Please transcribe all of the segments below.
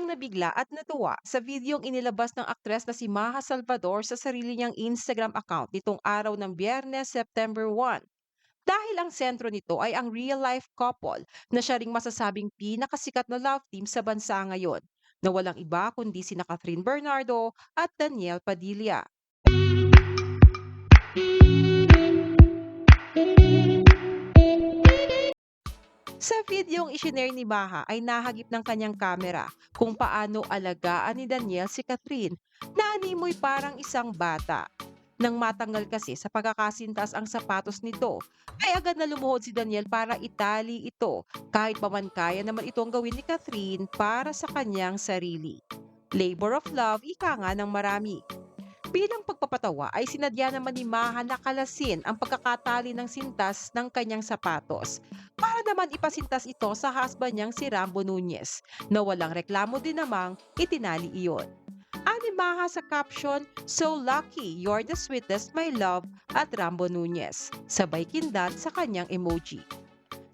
Biglang nabigla at natuwa sa videong inilabas ng aktres na si Maha Salvador sa sarili niyang Instagram account nitong araw ng Biyernes, September 1. Dahil ang sentro nito ay ang real-life couple na siya ring masasabing pinakasikat na love team sa bansa ngayon, na walang iba kundi sina Catherine Bernardo at Daniel Padilla. Sa videong ishinare ni Maha ay nahagip ng kanyang kamera kung paano alagaan ni Daniel si Catherine na animoy parang isang bata. Nang matanggal kasi sa pagkakasintas ang sapatos nito, ay agad na lumuhod si Daniel para itali ito kahit pa man kaya naman itong gawin ni Catherine para sa kanyang sarili. Labor of love, ika nga ng marami. Bilang pagpapatawa ay sinadya naman ni Maha na kalasin ang pagkakatali ng sintas ng kanyang sapatos para naman ipasintas ito sa husband niyang si Rambo Nunez na walang reklamo din namang itinali iyon. Ani Maha sa caption, "So lucky, you're the sweetest my love" at Rambo Nunez. Sabay kindat sa kanyang emoji.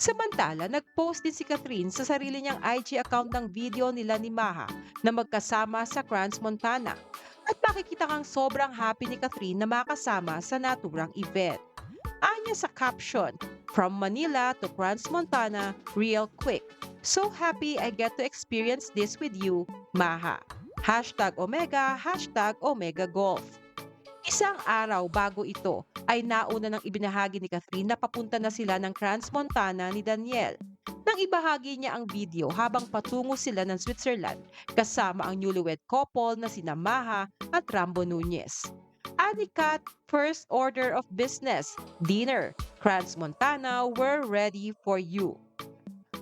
Samantala, nag-post din si Catherine sa sarili niyang IG account ng video nila ni Maha na magkasama sa Crans Montana. At makikita kang sobrang happy ni Catherine na makasama sa naturang event. Anya sa caption, "From Manila to Crans Montana, real quick. So happy I get to experience this with you, Maha. Omega, Omega Golf." Isang araw bago ito ay nauna ng ibinahagi ni Catherine na papunta na sila ng Crans Montana ni Daniel. Nang ibahagi niya ang video habang patungo sila ng Switzerland kasama ang newlywed couple na sina Maha at Rambo Nunez. Anikat, first order of business, dinner, Crans Montana, we're ready for you.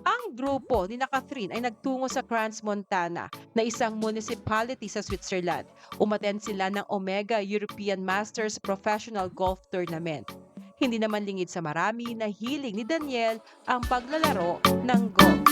Ang grupo ni Catherine ay nagtungo sa Crans Montana na isang municipality sa Switzerland. Umattend sila ng Omega European Masters Professional Golf Tournament. Hindi naman lingid sa marami na hiling ni Daniel ang paglalaro ng golf.